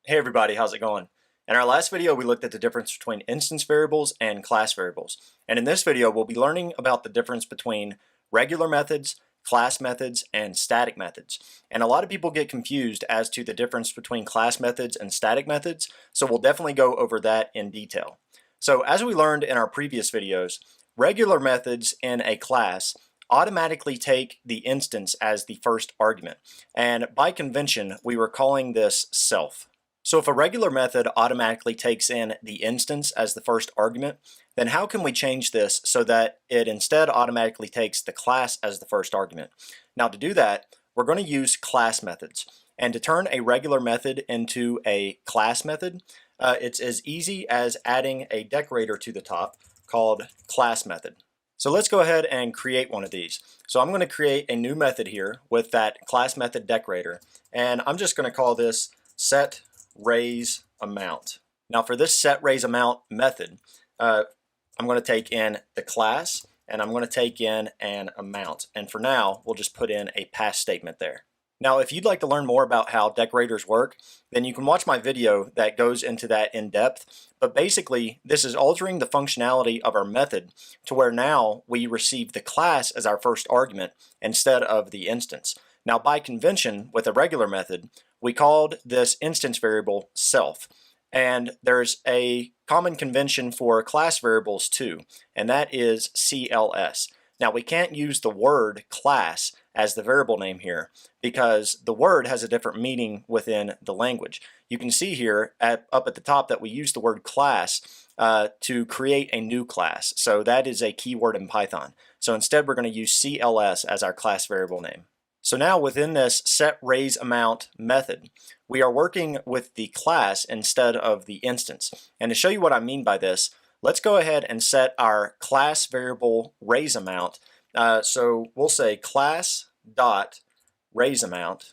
Hey everybody, how's it going? In our last video, we looked at the difference between instance variables and class variables. And in this video, we'll be learning about the difference between regular methods, class methods, and static methods. And a lot of people get confused as to the difference between class methods and static methods, so we'll definitely go over that in detail. So as we learned in our previous videos, regular methods in a class automatically take the instance as the first argument. And by convention, we were calling this self. So if a regular method automatically takes in the instance as the first argument, then how can we change this so that it instead automatically takes the class as the first argument? Now to do that, we're going to use class methods. And to turn a regular method into a class method, it's as easy as adding a decorator to the top called class method. So let's go ahead and create one of these. So I'm going to create a new method here with that class method decorator, and I'm just going to call this set raise amount. Now for this set raise amount method, I'm going to take in the class and I'm going to take in an amount. And for now, we'll just put in a pass statement there. Now, if you'd like to learn more about how decorators work, then you can watch my video that goes into that in depth. But basically, this is altering the functionality of our method to where now we receive the class as our first argument instead of the instance. Now, by convention, with a regular method, we called this instance variable self. And there's a common convention for class variables too, and that is CLS. Now, we can't use the word class as the variable name here because the word has a different meaning within the language. You can see here up at the top that we use the word class to create a new class. So that is a keyword in Python. So instead, we're going to use CLS as our class variable name. So now within this set raise amount method, we are working with the class instead of the instance. And to show you what I mean by this, let's go ahead and set our class variable raise amount. So we'll say class dot raise amount,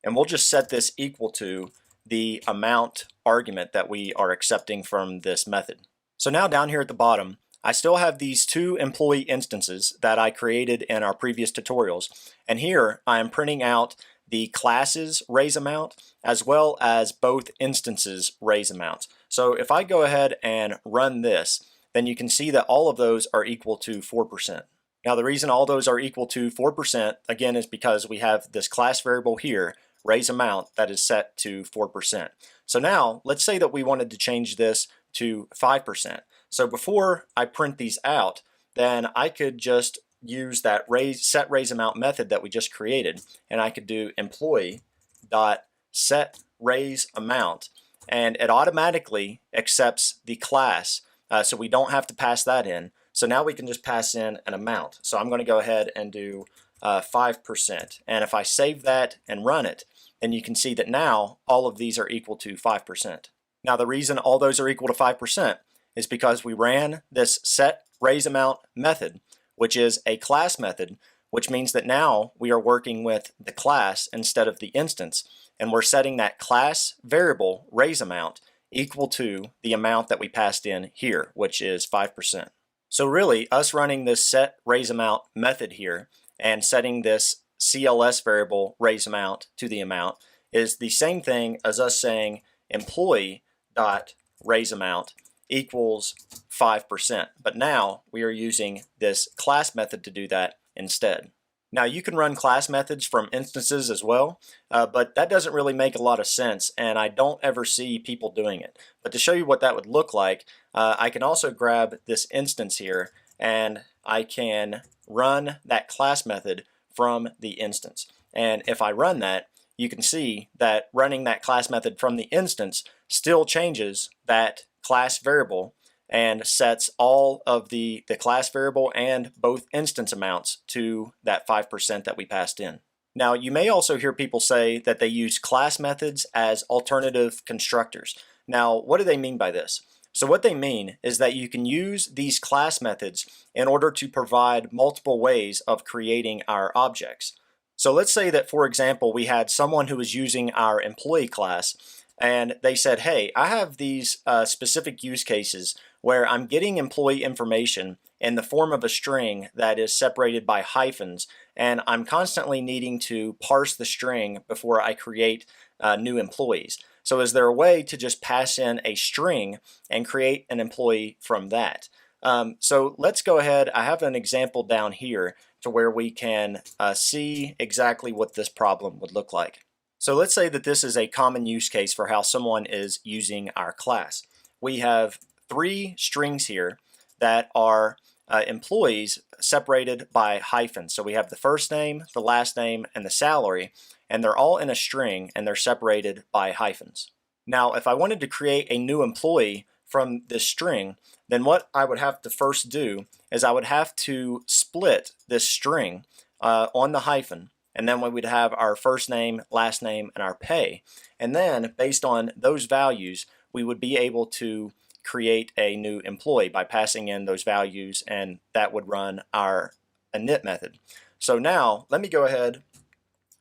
and we'll just set this equal to the amount argument that we are accepting from this method. So now down here at the bottom, I still have these two employee instances that I created in our previous tutorials, and here I am printing out the classes raise amount as well as both instances raise amounts. So if I go ahead and run this, then you can see that all of those are equal to 4%. Now the reason all those are equal to 4% again is because we have this class variable here, raise amount, that is set to 4%. So now let's say that we wanted to change this to 5%. So before I print these out, then I could just use that set raise amount method that we just created, and I could do employee dot set raise amount, and it automatically accepts the class, so we don't have to pass that in. So now we can just pass in an amount. So I'm going to go ahead and do 5%, and if I save that and run it, then you can see that now all of these are equal to 5%. Now the reason all those are equal to 5% is because we ran this set raise amount method, which is a class method, which means that now we are working with the class instead of the instance, and we're setting that class variable raise amount equal to the amount that we passed in here, which is 5%. So really, us running this set raise amount method here and setting this CLS variable raise amount to the amount is the same thing as us saying employee dot raise amount equals 5%. But now we are using this class method to do that instead. Now you can run class methods from instances as well, but that doesn't really make a lot of sense, and I don't ever see people doing it. But to show you what that would look like, I can also grab this instance here and I can run that class method from the instance. And if I run that, you can see that running that class method from the instance still changes that class variable and sets all of the class variable and both instance amounts to that 5% that we passed in. Now you may also hear people say that they use class methods as alternative constructors. Now what do they mean by this? So what they mean is that you can use these class methods in order to provide multiple ways of creating our objects. So let's say that, for example, we had someone who was using our employee class and they said, hey, I have these specific use cases where I'm getting employee information in the form of a string that is separated by hyphens, and I'm constantly needing to parse the string before I create new employees. So is there a way to just pass in a string and create an employee from that? So let's go ahead. I have an example down here to where we can see exactly what this problem would look like. So let's say that this is a common use case for how someone is using our class. We have 3 strings here that are employees separated by hyphens. So we have the first name, the last name, and the salary, and they're all in a string and they're separated by hyphens. Now, if I wanted to create a new employee from this string, then what I would have to first do is I would have to split this string on the hyphen, and then we would have our first name, last name, and our pay. And then based on those values, we would be able to create a new employee by passing in those values, and that would run our init method. So now let me go ahead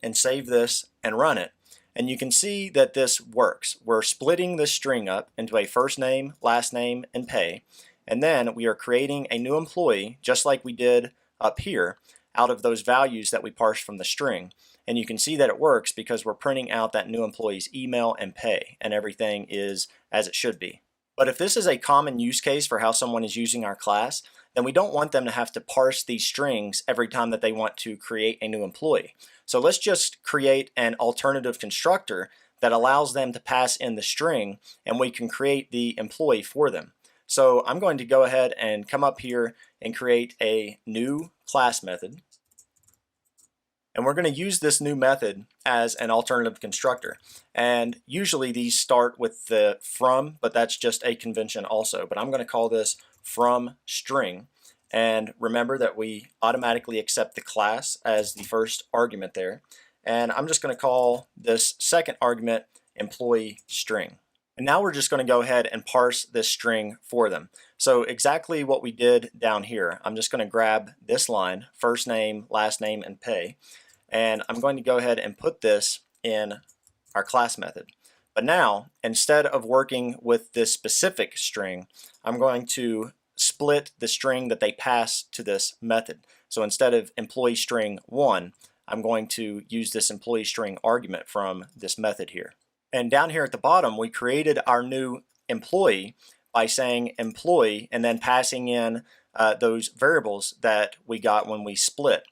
and save this and run it. And you can see that this works. We're splitting this string up into a first name, last name, and pay. And then we are creating a new employee, just like we did up here, out of those values that we parsed from the string. And you can see that it works because we're printing out that new employee's email and pay, and everything is as it should be. But if this is a common use case for how someone is using our class, then we don't want them to have to parse these strings every time that they want to create a new employee. So let's just create an alternative constructor that allows them to pass in the string, and we can create the employee for them. So I'm going to go ahead and come up here and create a new class method. And we're going to use this new method as an alternative constructor. And usually these start with the from, but that's just a convention also. But I'm going to call this from string. And remember that we automatically accept the class as the first argument there. And I'm just going to call this second argument employee string. And now we're just going to go ahead and parse this string for them. So exactly what we did down here. I'm just going to grab this line, first name, last name, and pay. And I'm going to go ahead and put this in our class method. But now, instead of working with this specific string, I'm going to split the string that they pass to this method. So instead of employee string 1, I'm going to use this employee string argument from this method here. And down here at the bottom, we created our new employee by saying employee and then passing in those variables that we got when we split.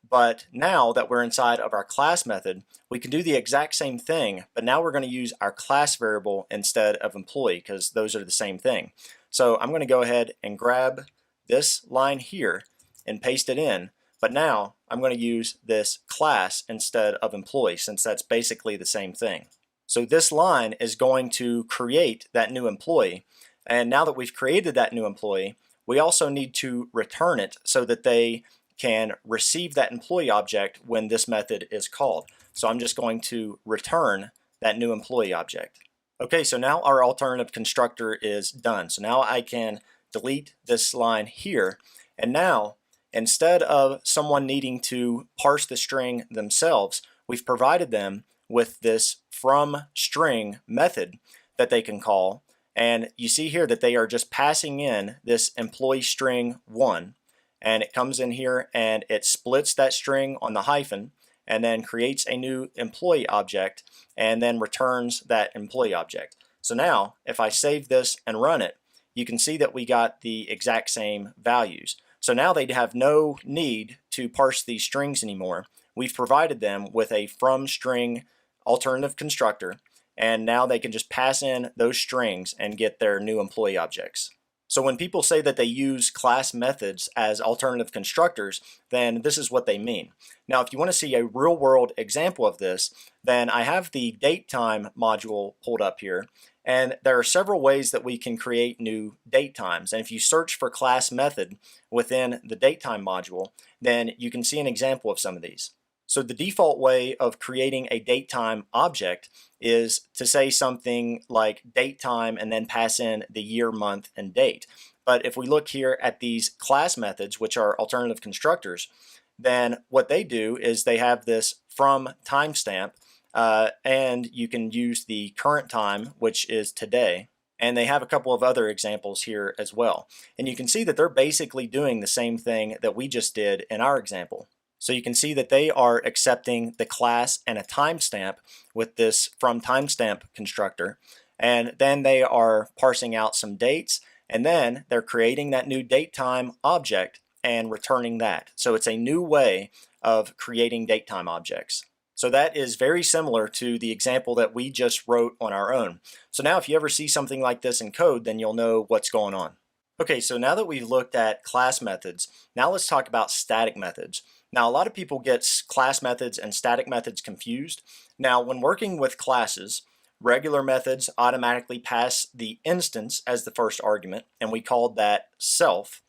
But now that we're inside of our class method, we can do the exact same thing, but now we're going to use our class variable instead of employee because those are the same thing. So I'm going to go ahead and grab this line here and paste it in, but now I'm going to use this class instead of employee since that's basically the same thing. So this line is going to create that new employee, and now that we've created that new employee, we also need to return it so that they can receive that employee object when this method is called. So I'm just going to return that new employee object. Okay, so now our alternative constructor is done. So now I can delete this line here, and now instead of someone needing to parse the string themselves, we've provided them with this from string method that they can call, and you see here that they are just passing in this employee string 1, and it comes in here and it splits that string on the hyphen and then creates a new employee object and then returns that employee object. So now if I save this and run it, you can see that we got the exact same values. So now they'd have no need to parse these strings anymore. We've provided them with a from string alternative constructor, and now they can just pass in those strings and get their new employee objects. So when people say that they use class methods as alternative constructors, then this is what they mean. Now, if you want to see a real-world example of this, then I have the datetime module pulled up here, and there are several ways that we can create new date times. And if you search for class method within the datetime module, then you can see an example of some of these. So the default way of creating a datetime object is to say something like datetime and then pass in the year, month, and date. But if we look here at these class methods, which are alternative constructors, then what they do is they have this from timestamp, and you can use the current time, which is today. And they have a couple of other examples here as well. And you can see that they're basically doing the same thing that we just did in our example. So you can see that they are accepting the class and a timestamp with this from timestamp constructor. And then they are parsing out some dates, and then they're creating that new datetime object and returning that. So it's a new way of creating datetime objects. So that is very similar to the example that we just wrote on our own. So now if you ever see something like this in code, then you'll know what's going on. Okay, so now that we've looked at class methods, now let's talk about static methods. Now a lot of people get class methods and static methods confused. Now when working with classes, regular methods automatically pass the instance as the first argument, and we called that self.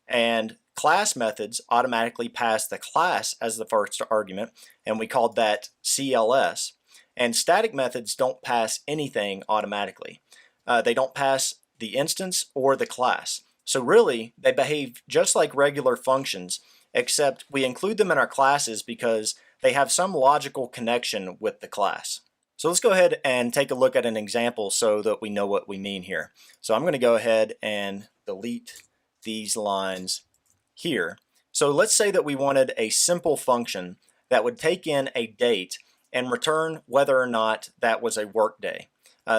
And class methods automatically pass the class as the first argument, and we called that CLS. And static methods don't pass anything automatically. They don't pass the instance or the class. So really, they behave just like regular functions, except we include them in our classes because they have some logical connection with the class. So let's go ahead and take a look at an example so that we know what we mean here. So I'm going to go ahead and delete these lines here. So let's say that we wanted a simple function that would take in a date and return whether or not that was a work day.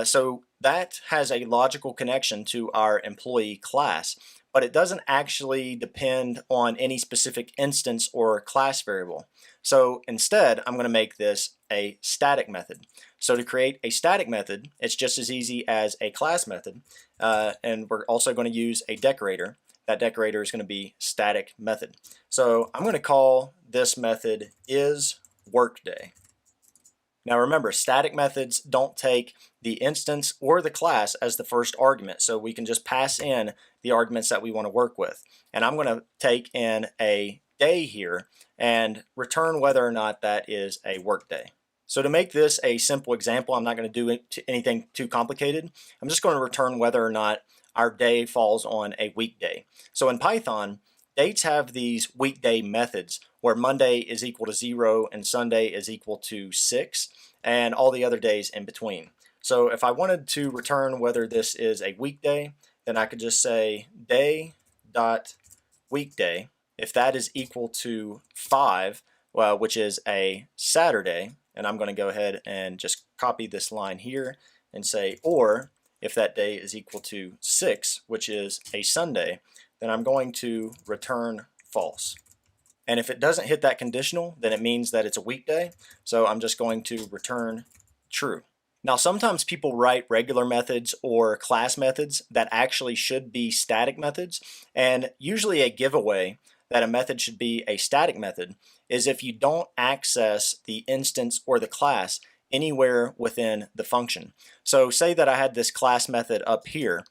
So that has a logical connection to our employee class, but it doesn't actually depend on any specific instance or class variable. So instead, I'm going to make this a static method. So to create a static method, it's just as easy as a class method, and we're also going to use a decorator. That decorator is going to be static method. So I'm going to call this method isWorkday. Now remember, static methods don't take the instance or the class as the first argument, so we can just pass in the arguments that we want to work with. And I'm going to take in a day here and return whether or not that is a work day. So to make this a simple example, I'm not going to do anything too complicated. I'm just going to return whether or not our day falls on a weekday. So in Python, dates have these weekday methods where Monday is equal to 0 and Sunday is equal to 6 and all the other days in between. So if I wanted to return whether this is a weekday, then I could just say day.weekday. If that is equal to 5, which is a Saturday, and I'm going to go ahead and just copy this line here and say, or if that day is equal to 6, which is a Sunday, then I'm going to return false. And if it doesn't hit that conditional, then it means that it's a weekday. So I'm just going to return true. Now sometimes people write regular methods or class methods that actually should be static methods, and usually a giveaway that a method should be a static method is if you don't access the instance or the class anywhere within the function. So say that I had this class method up here.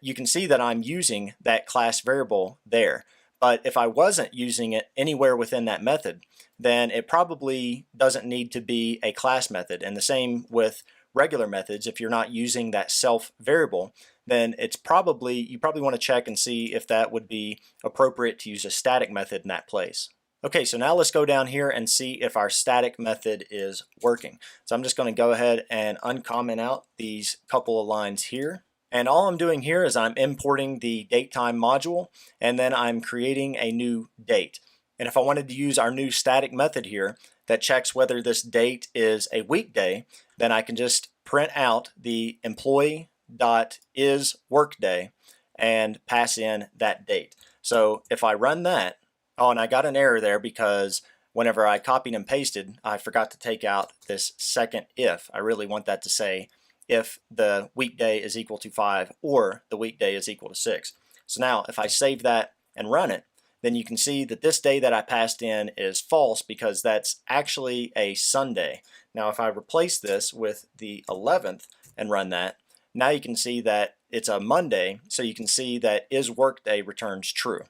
You can see that I'm using that class variable there. But if I wasn't using it anywhere within that method, then it probably doesn't need to be a class method. And the same with regular methods. If you're not using that self variable, then you probably want to check and see if that would be appropriate to use a static method in that place. Okay, so now let's go down here and see if our static method is working. So I'm just going to go ahead and uncomment out these couple of lines here. And all I'm doing here is I'm importing the datetime module, and then I'm creating a new date. And if I wanted to use our new static method here that checks whether this date is a weekday, then I can just print out the employee.isWorkday and pass in that date. So if I run that, oh, and I got an error there because whenever I copied and pasted, I forgot to take out this second if. I really want that to say if the weekday is equal to 5 or the weekday is equal to 6. So now if I save that and run it, then you can see that this day that I passed in is false because that's actually a Sunday. Now if I replace this with the 11th and run that, now you can see that it's a Monday, so you can see that isWorkday returns true.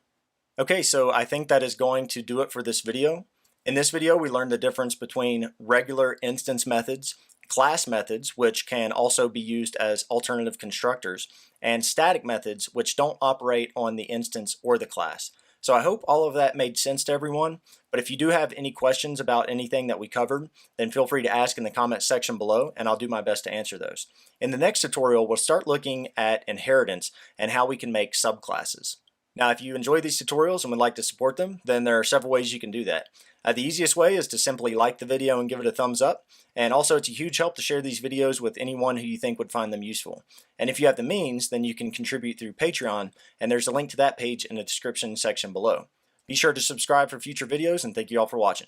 Okay, so I think that is going to do it for this video. In this video, we learned the difference between regular instance methods, class methods, which can also be used as alternative constructors, and static methods, which don't operate on the instance or the class. So I hope all of that made sense to everyone, but if you do have any questions about anything that we covered, then feel free to ask in the comment section below, and I'll do my best to answer those. In the next tutorial, we'll start looking at inheritance and how we can make subclasses. Now, if you enjoy these tutorials and would like to support them, then there are several ways you can do that. The easiest way is to simply like the video and give it a thumbs up, and also it's a huge help to share these videos with anyone who you think would find them useful. And if you have the means, then you can contribute through Patreon, and there's a link to that page in the description section below. Be sure to subscribe for future videos, and thank you all for watching.